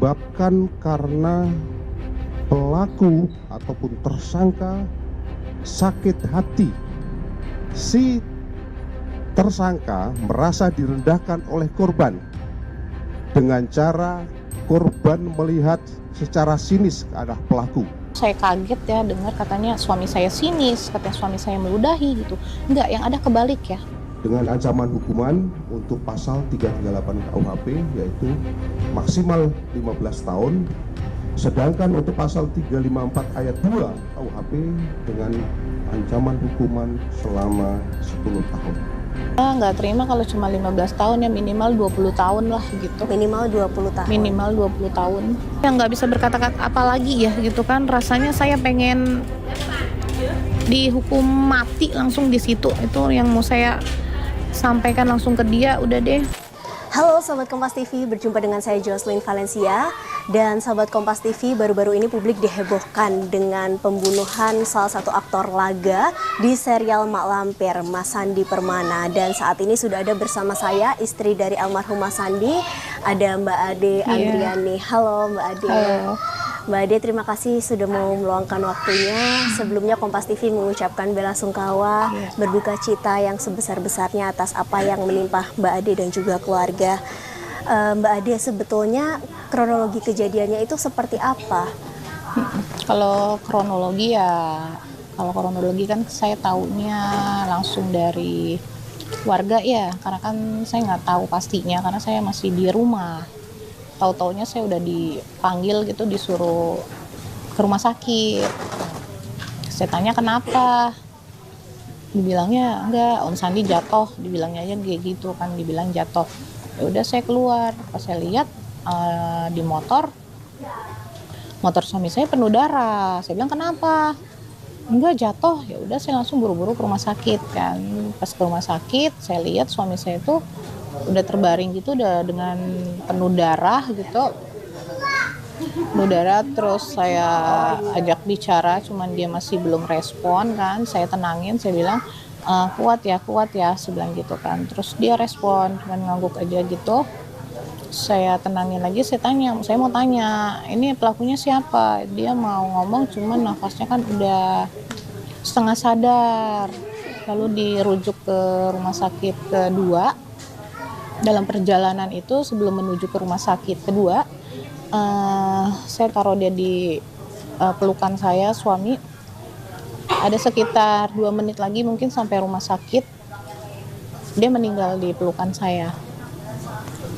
disebabkan karena pelaku ataupun tersangka sakit hati. Si tersangka merasa direndahkan oleh korban dengan cara korban melihat secara sinis ke arah pelaku. Saya kaget ya dengar katanya suami saya sinis, katanya suami saya meludahi gitu. Enggak, yang ada kebalik ya. Dengan ancaman hukuman untuk pasal 338 KUHP yaitu maksimal 15 tahun. Sedangkan untuk pasal 354 ayat 2 KUHP dengan ancaman hukuman selama 10 tahun. Nggak terima kalau cuma 15 tahun ya, minimal 20 tahun lah gitu. Minimal 20 tahun. Minimal 20 tahun. Yang nggak bisa berkata-kata apa lagi ya gitu kan. Rasanya saya pengen dihukum mati langsung di situ. Itu yang mau saya sampaikan langsung ke dia, udah deh. Halo Sobat Kompas TV, berjumpa dengan saya Jocelyn Valencia. Dan Sobat Kompas TV, baru-baru ini publik dihebohkan dengan pembunuhan salah satu aktor laga di serial Mak Lampir, Mas Sandi Permana. Dan saat ini sudah ada bersama saya istri dari almarhum Mas Sandi, ada Mbak Ade Andriani. Halo Mbak Ade. Halo. Mbak Ade, terima kasih sudah mau meluangkan waktunya. Sebelumnya Kompas TV mengucapkan bela sungkawa, berduka cita yang sebesar-besarnya atas apa yang menimpa Mbak Ade dan juga keluarga. Mbak Ade, sebetulnya kronologi kejadiannya itu seperti apa? Kalau kronologi kan saya taunya langsung dari warga ya, karena kan saya nggak tahu pastinya karena saya masih di rumah. Tahu-taunya saya udah dipanggil gitu, disuruh ke rumah sakit. Saya tanya kenapa, dibilangnya enggak, Om Sandi jatuh, dibilangnya aja kayak gitu kan, dibilang jatuh. Ya udah saya keluar, pas saya lihat di motor suami saya penuh darah. Saya bilang kenapa? Enggak, jatuh. Ya udah saya langsung buru-buru ke rumah sakit kan. Pas ke rumah sakit saya lihat suami saya itu udah terbaring gitu, udah dengan penuh darah gitu. Penuh darah, terus saya ajak bicara, cuman dia masih belum respon kan. Saya tenangin, saya bilang kuat ya, saya bilang gitu kan. Terus dia respon, cuman ngangguk aja gitu. Saya tenangin lagi, saya mau tanya, ini pelakunya siapa? Dia mau ngomong, cuman nafasnya kan udah setengah sadar. Lalu dirujuk ke rumah sakit kedua. Dalam perjalanan itu sebelum menuju ke rumah sakit kedua, saya taruh dia di pelukan saya, suami. Ada sekitar 2 menit lagi mungkin sampai rumah sakit, dia meninggal di pelukan saya.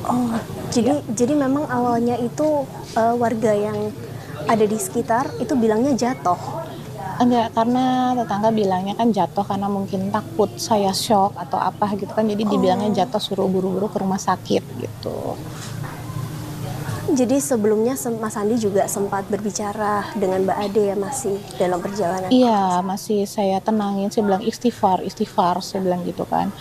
Oh, jadi memang awalnya itu warga yang ada di sekitar itu bilangnya jatuh. Enggak, karena tetangga bilangnya kan jatuh karena mungkin takut saya shock atau apa gitu kan, jadi dibilangnya jatuh, suruh buru-buru ke rumah sakit gitu. Jadi sebelumnya Mas Sandi juga sempat berbicara dengan Mbak Ade ya, masih dalam perjalanan? Iya, masih saya tenangin, saya bilang istighfar, saya bilang gitu kan.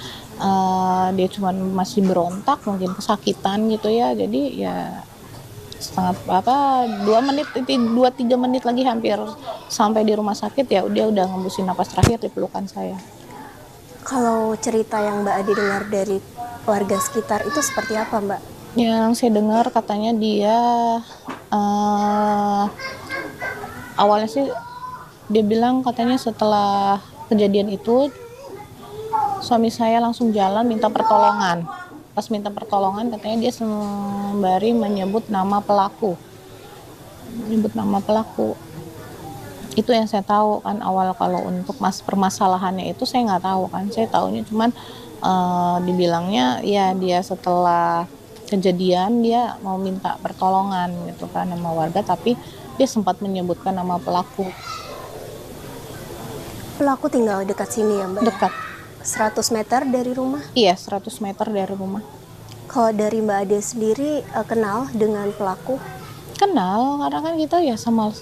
Dia cuma masih berontak, mungkin kesakitan gitu ya, jadi ya setengah 2-3 menit lagi hampir sampai di rumah sakit, ya dia udah ngembusin napas terakhir di pelukan saya. Kalau cerita yang Mbak Ade dengar dari warga sekitar itu seperti apa, Mbak? Yang saya dengar katanya dia awalnya sih dia bilang katanya setelah kejadian itu suami saya langsung jalan minta pertolongan. Pas minta pertolongan katanya dia sembari menyebut nama pelaku. Itu yang saya tahu kan awal. Kalau untuk permasalahannya itu saya nggak tahu kan. Saya tahunya cuman dibilangnya ya dia setelah kejadian dia mau minta pertolongan gitu kan sama warga, tapi dia sempat menyebutkan nama pelaku. Pelaku tinggal dekat sini ya, Mbak? Dekat. 100 meter dari rumah? Iya, 100 meter dari rumah. Kalau dari Mbak Ade sendiri kenal dengan pelaku? Kenal, karena kan kita ya sama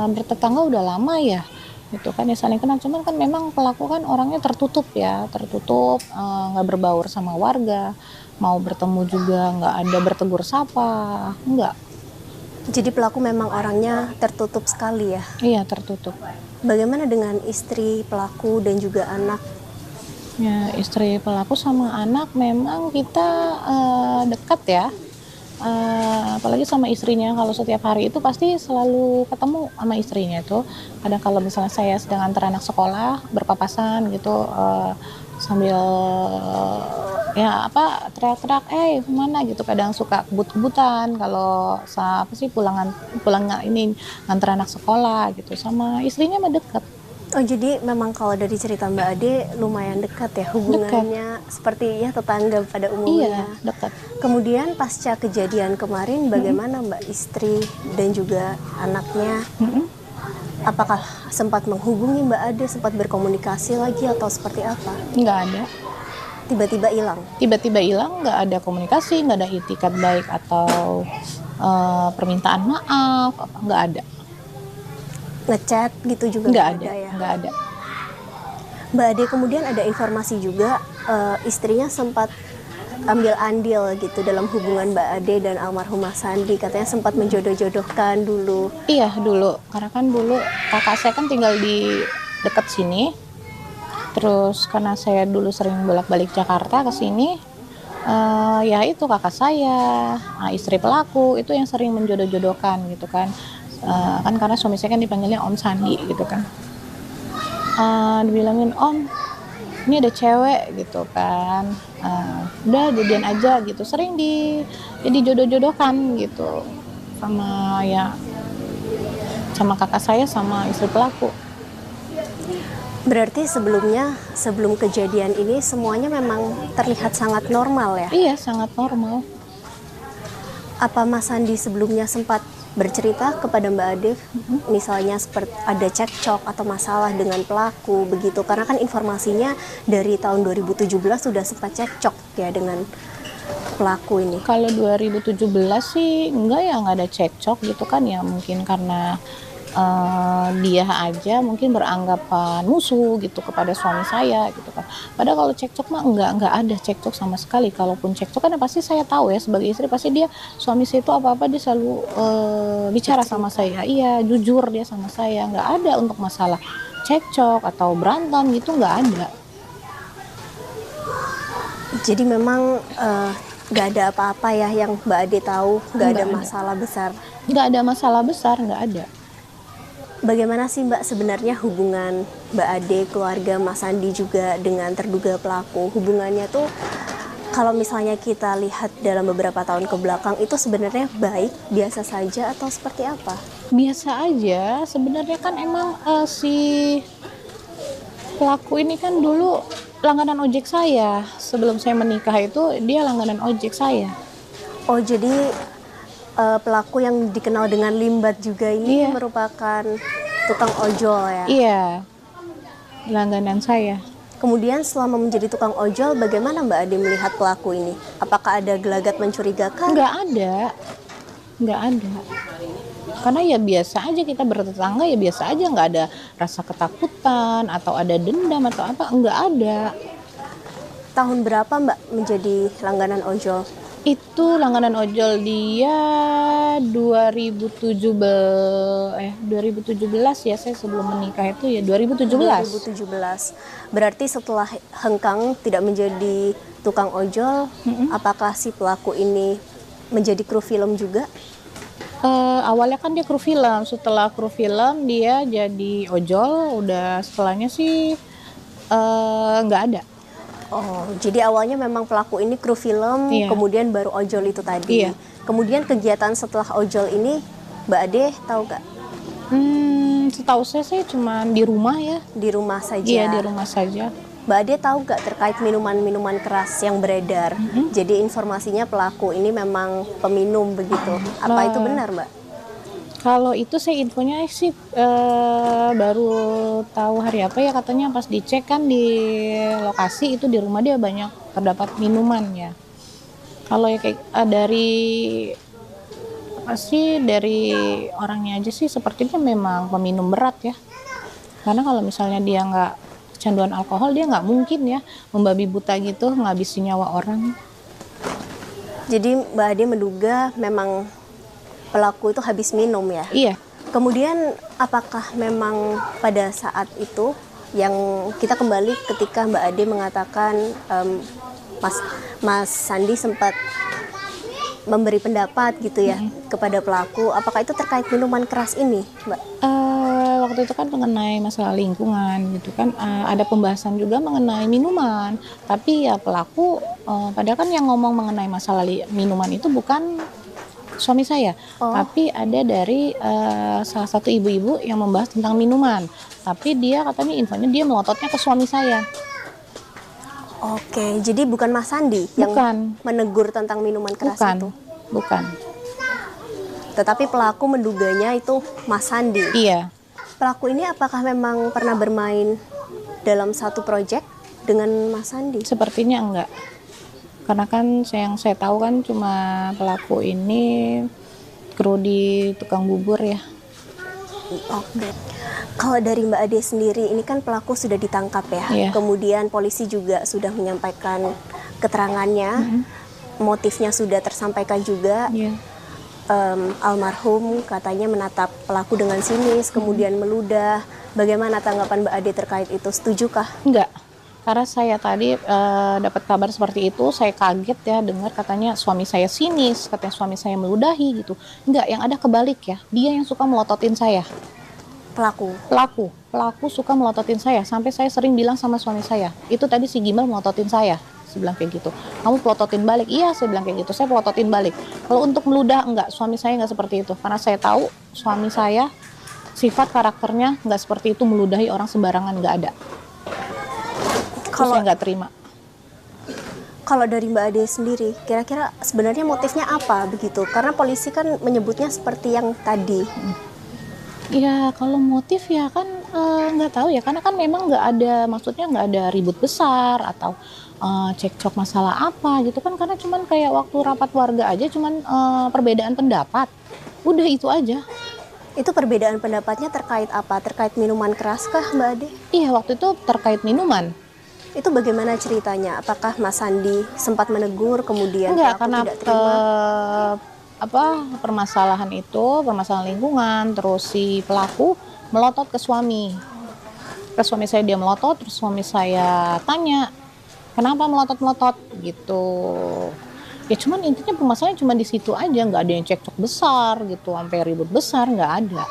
bertetangga udah lama ya, gitu kan ya, saling kenal. Cuman kan memang pelaku kan orangnya tertutup, nggak berbaur sama warga, mau bertemu juga nggak ada bertegur sapa, nggak. Jadi pelaku memang orangnya tertutup sekali ya? Iya, tertutup. Bagaimana dengan istri pelaku dan juga anak? Ya, istri pelaku sama anak memang kita dekat ya. apalagi sama istrinya, kalau setiap hari itu pasti selalu ketemu sama istrinya itu. Kadang kalau misalnya saya sedang antar anak sekolah berpapasan gitu, sambil ya apa teriak-teriak kemana gitu, kadang suka kebut-kebutan kalau apa sih pulang ini nganter anak sekolah gitu, sama istrinya mah deket. Oh, jadi memang kalau dari cerita Mbak Ade lumayan dekat ya hubungannya, seperti ya tetangga pada umumnya. Iya, dekat. Kemudian pasca kejadian kemarin bagaimana Mbak, istri dan juga anaknya? Apakah sempat menghubungi Mbak Ade, sempat berkomunikasi lagi atau seperti apa? Nggak ada. Tiba-tiba hilang. Tiba-tiba hilang, nggak ada komunikasi, nggak ada itikat baik atau permintaan maaf, nggak ada. Ngechat gitu juga Nggak nggak ada, ya? nggak ada. Mbak Ade, kemudian ada informasi juga istrinya sempat ambil andil gitu dalam hubungan Mbak Ade dan almarhumah Sandi, katanya sempat menjodoh-jodohkan dulu. Iya dulu, karena kan dulu kakak saya kan tinggal di dekat sini. Terus karena saya dulu sering bolak-balik Jakarta ke sini, ya itu kakak saya, istri pelaku itu yang sering menjodoh-jodohkan gitu kan. Kan karena suami saya kan dipanggilnya Om Sandi gitu kan. Dibilangin, Om, ini ada cewek gitu kan, udah jadian aja gitu, sering jadi jodoh-jodohkan gitu sama kakak saya sama istri pelaku. Berarti sebelum kejadian ini semuanya memang terlihat sangat normal ya? Iya, sangat normal. Apa Mas Sandi sebelumnya sempat bercerita kepada Mbak Ade, misalnya seperti ada cekcok atau masalah dengan pelaku begitu? Karena kan informasinya dari tahun 2017 sudah sempat cekcok ya dengan pelaku ini. Kalau 2017 sih nggak ada cekcok gitu kan ya, mungkin karena dia aja mungkin beranggapan musuh gitu kepada suami saya gitu kan. Padahal kalau cekcok mah nggak ada cekcok sama sekali. Kalaupun cekcok kan pasti saya tahu ya sebagai istri, pasti suami saya itu apa-apa dia selalu bicara sama saya. Iya, jujur dia sama saya. Nggak ada untuk masalah cekcok atau berantem gitu, nggak ada. Jadi memang nggak ada apa-apa ya yang Mbak Ade tahu, nggak ada masalah besar. Nggak ada masalah besar, nggak ada. Bagaimana sih Mbak sebenarnya hubungan Mbak Ade, keluarga Mas Sandi juga dengan terduga pelaku? Hubungannya tuh kalau misalnya kita lihat dalam beberapa tahun ke belakang itu sebenarnya baik, biasa saja atau seperti apa? Biasa aja, sebenarnya kan emang si pelaku ini kan dulu langganan ojek saya. Sebelum saya menikah itu dia langganan ojek saya. Oh, jadi pelaku yang dikenal dengan Limbat juga ini merupakan tukang ojol ya? Iya, langganan saya. Kemudian selama menjadi tukang ojol, bagaimana Mbak Ade melihat pelaku ini? Apakah ada gelagat mencurigakan? Nggak ada. Karena ya biasa aja, kita bertetangga ya biasa aja, nggak ada rasa ketakutan atau ada dendam atau apa, nggak ada. Tahun berapa Mbak menjadi langganan ojol? Itu langganan ojol dia 2017 ya, saya sebelum menikah itu ya 2017. Berarti setelah hengkang tidak menjadi tukang ojol, apakah si pelaku ini menjadi kru film juga? Awalnya kan dia kru film, setelah kru film dia jadi ojol, udah setelahnya sih nggak ada. Oh, jadi awalnya memang pelaku ini kru film, kemudian baru ojol itu tadi. Iya. Kemudian kegiatan setelah ojol ini, Mbak Ade tahu gak? Setahu saya cuma di rumah ya. Di rumah saja? Iya, di rumah saja. Mbak Ade tahu gak terkait minuman-minuman keras yang beredar? Jadi informasinya pelaku ini memang peminum begitu. Apa itu benar, Mbak? Kalau itu saya infonya sih baru tahu hari apa ya, katanya pas dicek kan di lokasi itu di rumah dia banyak terdapat minuman ya. Kalau ya kayak dari orangnya aja sih sepertinya memang peminum berat ya. Karena kalau misalnya dia nggak kecanduan alkohol, dia nggak mungkin ya membabi buta gitu ngabisin nyawa orang. Jadi Mbak Ade menduga memang pelaku itu habis minum ya? Iya. Kemudian apakah memang pada saat itu yang kita kembali ketika Mbak Ade mengatakan Mas Sandi sempat memberi pendapat gitu ya kepada pelaku. Apakah itu terkait minuman keras ini, Mbak? Waktu itu kan mengenai masalah lingkungan gitu kan, ada pembahasan juga mengenai minuman, tapi ya pelaku padahal kan yang ngomong mengenai masalah minuman itu bukan suami saya, tapi ada dari salah satu ibu-ibu yang membahas tentang minuman, tapi dia katanya infonya dia melototnya ke suami saya. Oke, jadi bukan Mas Sandi yang menegur tentang minuman keras itu? Bukan. Tetapi pelaku menduganya itu Mas Sandi? Iya. Pelaku ini apakah memang pernah bermain dalam satu proyek dengan Mas Sandi? Sepertinya enggak. Karena kan yang saya tahu kan cuma pelaku ini kru di tukang bubur ya. Oke. Kalau dari Mbak Ade sendiri, ini kan pelaku sudah ditangkap ya. Iya. Kemudian polisi juga sudah menyampaikan keterangannya, motifnya sudah tersampaikan juga. Iya. Almarhum katanya menatap pelaku dengan sinis, kemudian meludah. Bagaimana tanggapan Mbak Ade terkait itu? Setujukah? Enggak. Karena saya tadi dapat kabar seperti itu, saya kaget ya dengar katanya suami saya sinis, katanya suami saya meludahi gitu. Enggak, yang ada kebalik ya. Dia yang suka melototin saya. Pelaku suka melototin saya, sampai saya sering bilang sama suami saya, itu tadi si Gimbal melototin saya. Saya bilang kayak gitu, kamu pelototin balik. Iya, saya bilang kayak gitu, saya pelototin balik. Kalau untuk meludah enggak, suami saya enggak seperti itu, karena saya tahu suami saya sifat karakternya enggak seperti itu, meludahi orang sembarangan, enggak ada. Kalau saya enggak terima. Kalau dari Mbak Ade sendiri, kira-kira sebenarnya motifnya apa begitu? Karena polisi kan menyebutnya seperti yang tadi. Ya kalau motif ya kan nggak tahu ya, karena kan memang nggak ada, maksudnya nggak ada ribut besar atau cekcok masalah apa gitu kan, karena cuman kayak waktu rapat warga aja cuman perbedaan pendapat, udah itu aja. Itu perbedaan pendapatnya terkait apa? Terkait minuman keras kah, Mbak Ade? Iya, waktu itu terkait minuman. Itu bagaimana ceritanya? Apakah Mas Sandi sempat menegur kemudian Enggak, pelaku karena tidak terima? Permasalahan itu, permasalahan lingkungan, terus si pelaku melotot ke suami saya, dia melotot, terus suami saya tanya kenapa melotot gitu ya, cuman intinya permasalahannya cuma di situ aja, nggak ada yang cekcok besar gitu sampai ribut besar, nggak ada.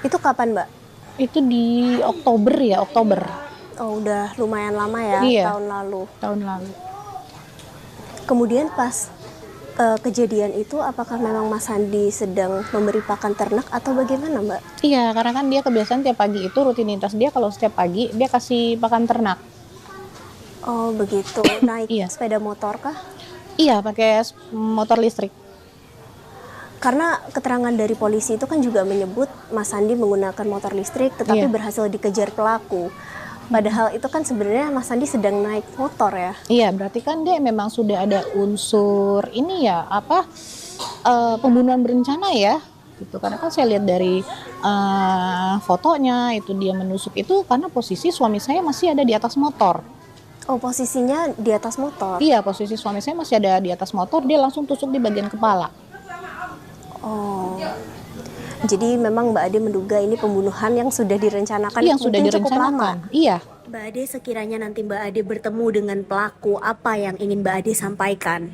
Itu kapan, Mbak? Itu di Oktober. Oh, udah lumayan lama ya. Iya, tahun lalu. Kemudian pas kejadian itu, apakah memang Mas Sandi sedang memberi pakan ternak atau bagaimana, Mbak? Iya, karena kan dia kebiasaan tiap pagi itu rutinitas dia, kalau setiap pagi dia kasih pakan ternak. Oh begitu, naik sepeda motor kah? Iya, pakai motor listrik. Karena keterangan dari polisi itu kan juga menyebut Mas Sandi menggunakan motor listrik tetapi berhasil dikejar pelaku. Padahal itu kan sebenarnya Mas Sandi sedang naik motor ya. Iya, berarti kan dia memang sudah ada unsur ini ya, pembunuhan berencana ya. Gitu. Karena kan saya lihat dari fotonya itu dia menusuk itu karena posisi suami saya masih ada di atas motor. Oh, posisinya di atas motor? Iya, posisi suami saya masih ada di atas motor, dia langsung tusuk di bagian kepala. Oh. Jadi memang Mbak Ade menduga ini pembunuhan yang sudah direncanakan, yang sudah direncanakan. Iya. Mbak Ade, sekiranya nanti Mbak Ade bertemu dengan pelaku, apa yang ingin Mbak Ade sampaikan?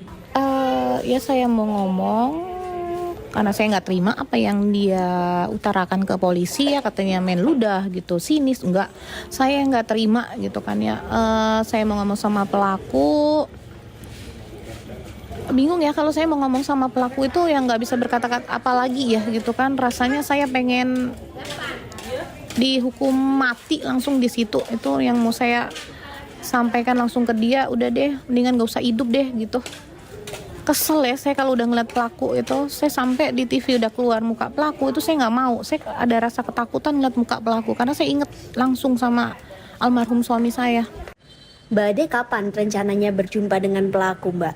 Ya saya mau ngomong, karena saya nggak terima apa yang dia utarakan ke polisi ya, katanya main ludah gitu, sinis, enggak. Saya nggak terima gitu kan ya. Saya mau ngomong sama pelaku. Bingung ya kalau saya mau ngomong sama pelaku itu yang nggak bisa berkata-kata apa lagi ya gitu kan, rasanya saya pengen dihukum mati langsung di situ, itu yang mau saya sampaikan langsung ke dia, udah deh mendingan nggak usah hidup deh gitu. Kesel ya saya kalau udah ngeliat pelaku itu, saya sampai di TV udah keluar muka pelaku itu saya nggak mau, saya ada rasa ketakutan ngeliat muka pelaku karena saya inget langsung sama almarhum suami saya. Mbak Ade kapan rencananya berjumpa dengan pelaku, Mbak?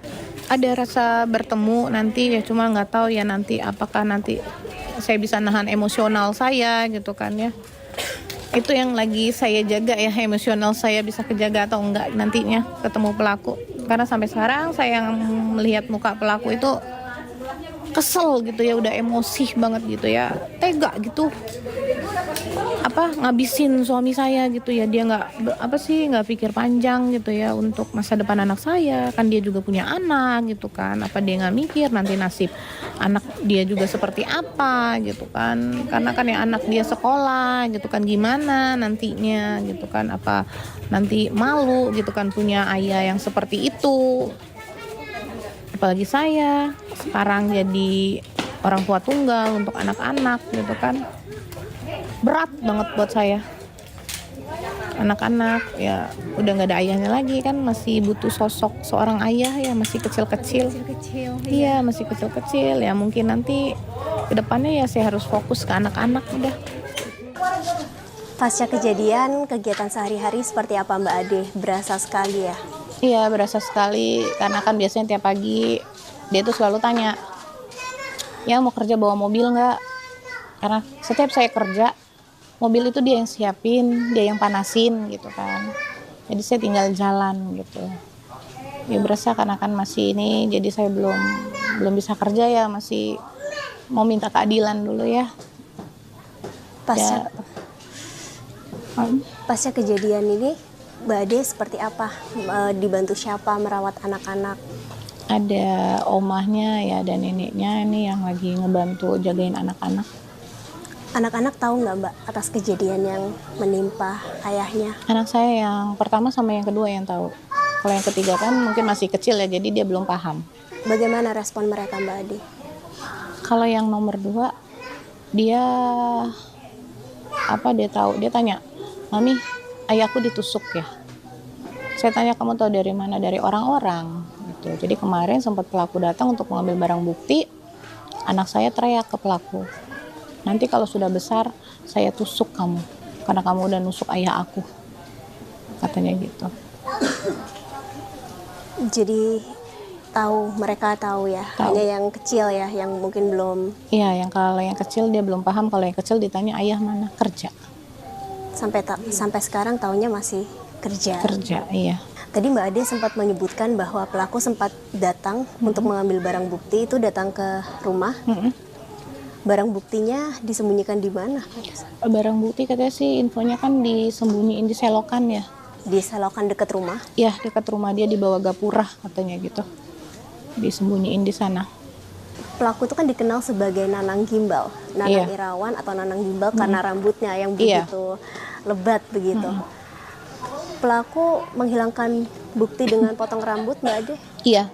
Ada rasa bertemu nanti ya, cuma nggak tahu ya nanti apakah nanti saya bisa nahan emosional saya gitu kan ya. Itu yang lagi saya jaga ya, emosional saya bisa kejaga atau enggak nantinya ketemu pelaku. Karena sampai sekarang saya yang melihat muka pelaku itu kesel gitu ya, udah emosi banget gitu ya, tega gitu. ngabisin suami saya gitu ya. Dia nggak pikir panjang gitu ya untuk masa depan anak saya, kan dia juga punya anak gitu kan. Apa dia nggak mikir nanti nasib anak dia juga seperti apa gitu kan, karena kan yang anak dia sekolah gitu kan, gimana nantinya gitu kan, apa nanti malu gitu kan punya ayah yang seperti itu. Apalagi saya sekarang jadi orang tua tunggal untuk anak-anak gitu kan, berat banget buat saya. Anak-anak ya udah nggak ada ayahnya lagi kan, masih butuh sosok seorang ayah ya, masih kecil-kecil. Iya, masih kecil-kecil ya, mungkin nanti kedepannya ya saya harus fokus ke anak-anak udah. Pasca kejadian, kegiatan sehari-hari seperti apa Mbak Ade? Berasa sekali ya? Iya, berasa sekali, karena kan biasanya tiap pagi dia tuh selalu tanya, ya mau kerja bawa mobil nggak? Karena setiap saya kerja, mobil itu dia yang siapin, dia yang panasin gitu kan. Jadi saya tinggal jalan gitu. Ya berasa karena kan masih ini, jadi saya belum bisa kerja ya, masih mau minta keadilan dulu ya. Pasca kejadian ini, Mbak Ade seperti apa? Dibantu siapa merawat anak-anak? Ada omahnya ya, ada neneknya ini yang lagi ngebantu jagain anak-anak. Anak-anak tahu nggak Mbak atas kejadian yang menimpa ayahnya? Anak saya yang pertama sama yang kedua yang tahu. Kalau yang ketiga kan mungkin masih kecil ya, jadi dia belum paham. Bagaimana respon mereka Mbak Ade? Kalau yang nomor 2, dia tahu, dia tanya, "Mami, ayahku ditusuk ya?" Saya tanya, "Kamu tahu dari mana?" "Dari orang-orang." Gitu. Jadi kemarin sempat pelaku datang untuk mengambil barang bukti, anak saya teriak ke pelaku, "Nanti kalau sudah besar, saya tusuk kamu, karena kamu udah nusuk ayah aku." Katanya gitu. Jadi mereka tahu ya, Tahu. hanya yang kecil ya, yang mungkin belum. Iya, kalau yang kecil dia belum paham, kalau yang kecil ditanya ayah mana, kerja. Sampai sekarang taunya masih kerja. Kerja, iya. Tadi Mbak Ade sempat menyebutkan bahwa pelaku sempat datang untuk mengambil barang bukti, itu datang ke rumah. Barang buktinya disembunyikan di mana? Barang bukti katanya sih infonya kan disembunyiin di selokan ya. Di selokan dekat rumah? Ya, dekat rumah dia di bawah gapura katanya gitu. Disembunyiin di sana. Pelaku itu kan dikenal sebagai Nanang Gimbal, Nanang Iya. Irawan atau Nanang Gimbal karena rambutnya yang begitu lebat begitu. Pelaku menghilangkan bukti dengan potong rambut Mbak Ade? Iya.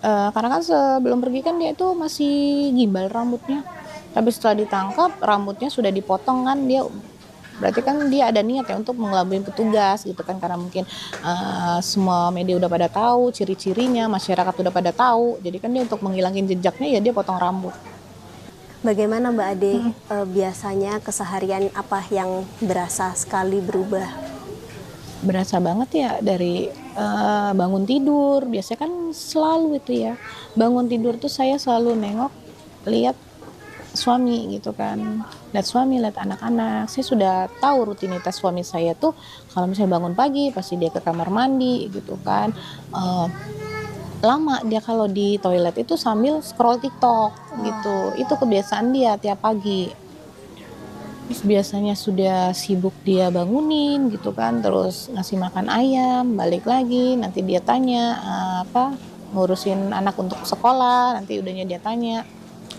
Karena kan sebelum pergi kan dia itu masih gimbal rambutnya. Tapi setelah ditangkap rambutnya sudah dipotong kan, dia berarti kan dia ada niat ya untuk mengelabui petugas gitu kan, karena mungkin semua media udah pada tahu ciri-cirinya, masyarakat udah pada tahu. Jadi kan dia untuk menghilangin jejaknya ya dia potong rambut. Bagaimana Mbak Ade biasanya keseharian apa yang berasa sekali berubah? Berasa banget ya dari bangun tidur, biasanya kan selalu itu ya, bangun tidur tuh saya selalu nengok, lihat suami gitu kan, lihat suami, lihat anak-anak. Saya sudah tahu rutinitas suami saya tuh kalau misalnya bangun pagi pasti dia ke kamar mandi gitu kan. Lama dia kalau di toilet itu sambil scroll TikTok gitu, itu kebiasaan dia tiap pagi. Terus biasanya sudah sibuk dia bangunin gitu kan, terus ngasih makan ayam, balik lagi, nanti dia tanya ngurusin anak untuk sekolah, nanti udahnya dia tanya,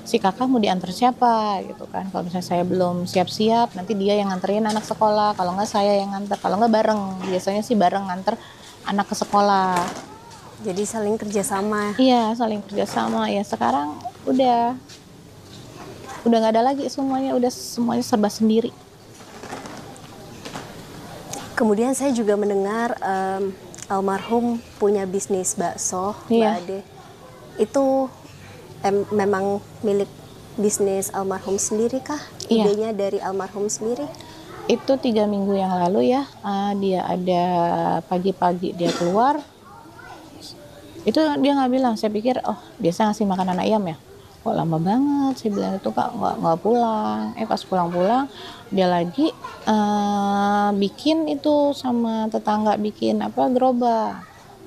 "Si kakak mau diantar siapa?" gitu kan. Kalau misalnya saya belum siap-siap, nanti dia yang nganterin anak sekolah, kalau enggak saya yang nganter, kalau enggak bareng, biasanya sih bareng nganter anak ke sekolah. Jadi saling kerjasama. Iya, saling kerjasama ya. Sekarang udah nggak ada lagi, semuanya serba sendiri. Kemudian saya juga mendengar almarhum punya bisnis bakso, Mbak Iya. Ade. Itu memang milik bisnis almarhum sendiri kah? Iya. Idenya dari almarhum sendiri? Itu 3 minggu yang lalu ya, dia ada pagi-pagi dia keluar. Itu dia nggak bilang, saya pikir biasa ngasih makanan ayam ya. Kok lama banget, saya bilang itu Kak nggak pulang. Pas pulang dia lagi bikin itu sama tetangga, bikin gerobak.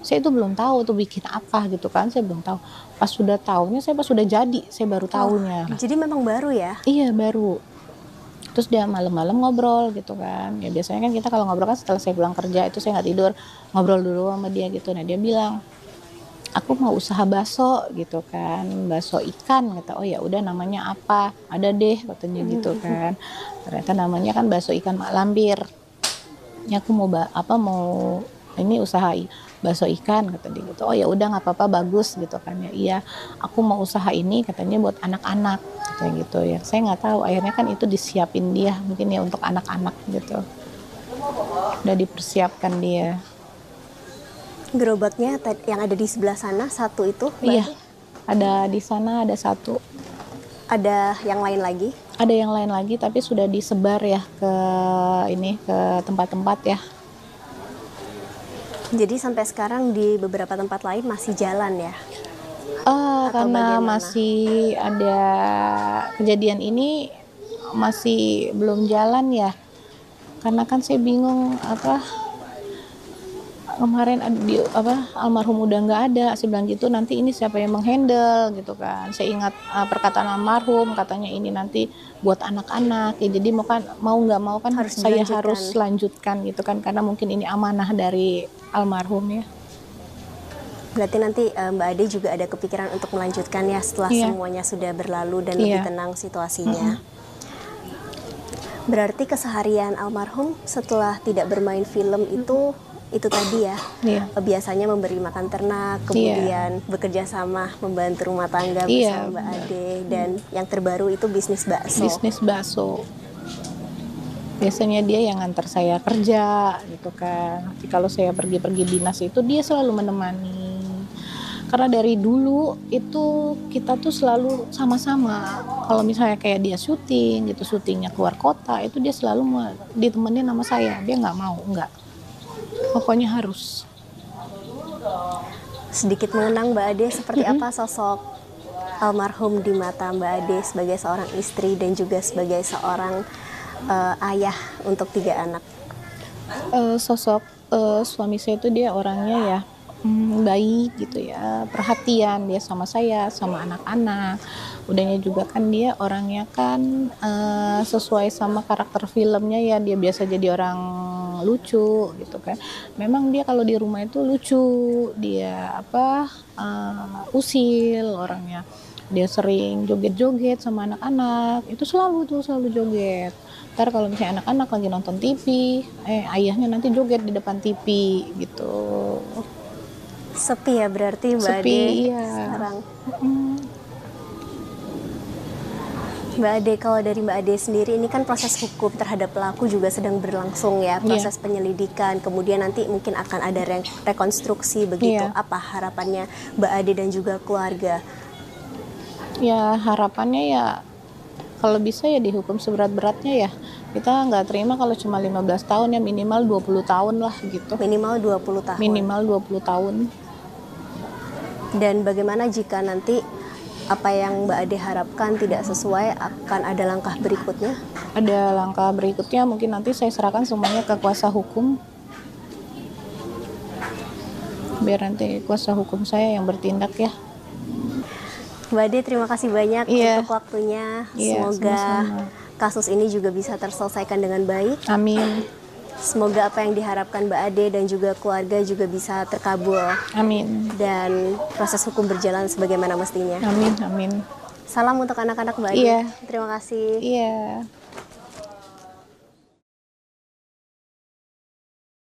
Saya itu belum tahu tuh bikin apa gitu kan, saya belum tahu. Pas sudah tahunya, pas sudah jadi saya baru tahunya. Jadi memang baru ya? Iya baru. Terus dia malam-malam ngobrol gitu kan. Ya biasanya kan kita kalau ngobrol kan setelah saya pulang kerja itu saya nggak tidur, ngobrol dulu sama dia gitu. Nah dia bilang, aku mau usaha bakso gitu kan, bakso ikan. Kata, oh ya udah namanya apa? Ada deh katanya gitu kan. Ternyata namanya kan bakso ikan mak lampir. Ya aku mau mau ini usaha bakso ikan kata dia gitu. Oh ya udah nggak apa-apa, bagus gitu kan ya. Iya, aku mau usaha ini katanya buat anak-anak katanya gitu ya. Saya nggak tahu, akhirnya kan itu disiapin dia mungkin ya untuk anak-anak gitu. Udah dipersiapkan dia. Gerobaknya yang ada di sebelah sana satu itu, Iya, berarti ada di sana ada satu. ada yang lain lagi? Ada yang lain lagi tapi sudah disebar ya ke tempat-tempat ya. Jadi sampai sekarang di beberapa tempat lain masih jalan ya? Karena bagaimana? masih ada kejadian ini masih belum jalan ya. Karena kan saya bingung kemarin almarhum udah nggak ada, saya bilang gitu, nanti ini siapa yang menghandle gitu kan. Saya ingat perkataan almarhum, katanya ini nanti buat anak-anak ya, jadi mau nggak mau kan saya harus lanjutkan gitu kan, karena mungkin ini amanah dari almarhum ya. Berarti nanti Mbak Ade juga ada kepikiran untuk melanjutkan ya setelah semuanya sudah berlalu dan lebih tenang situasinya. Berarti keseharian almarhum setelah tidak bermain film itu tadi ya, biasanya memberi makan ternak, kemudian bekerja sama membantu rumah tangga bersama Mbak Ade, dan yang terbaru itu bisnis bakso. Bisnis bakso. Biasanya dia yang ngantar saya kerja gitu kan. Nanti kalau saya pergi-pergi dinas itu dia selalu menemani. Karena dari dulu itu kita tuh selalu sama-sama. Kalau misalnya kayak dia syuting gitu, syutingnya keluar kota, itu dia selalu ditemenin sama saya. Dia nggak mau, enggak. Pokoknya harus. Sedikit mengenang Mbak Ade, seperti apa sosok almarhum di mata Mbak Ade sebagai seorang istri dan juga sebagai seorang ayah untuk 3 anak? Sosok suami saya itu dia orangnya ya baik gitu ya, perhatian dia sama saya, sama anak-anak. Udahnya juga kan dia orangnya kan sesuai sama karakter filmnya ya, dia biasa jadi orang lucu gitu kan. Memang dia kalau di rumah itu lucu, dia usil orangnya. Dia sering joget-joget sama anak-anak, itu selalu joget. Ntar kalau misalnya anak-anak lagi nonton TV, ayahnya nanti joget di depan TV gitu. Sepi ya berarti Mbak Ade sekarang. Mbak Ade, kalau dari Mbak Ade sendiri, ini kan proses hukum terhadap pelaku juga sedang berlangsung ya, proses penyelidikan, kemudian nanti mungkin akan ada rekonstruksi begitu. Apa harapannya Mbak Ade dan juga keluarga? Ya harapannya ya kalau bisa ya dihukum seberat-beratnya ya. Kita nggak terima kalau cuma 15 tahun ya, minimal 20 tahun lah gitu. Minimal 20 tahun? Minimal 20 tahun. Dan bagaimana jika nanti apa yang Mbak Ade harapkan tidak sesuai, akan ada langkah berikutnya? Ada langkah berikutnya, mungkin nanti saya serahkan semuanya ke kuasa hukum. Biar nanti kuasa hukum saya yang bertindak ya. Mbak Ade, terima kasih banyak untuk waktunya. Semoga sama-sama. Kasus ini juga bisa terselesaikan dengan baik. Amin. Semoga apa yang diharapkan Mbak Ade dan juga keluarga juga bisa terkabul. Amin. Dan proses hukum berjalan sebagaimana mestinya. Amin, amin. Salam untuk anak-anak Mbak Ade. Terima kasih. Iya.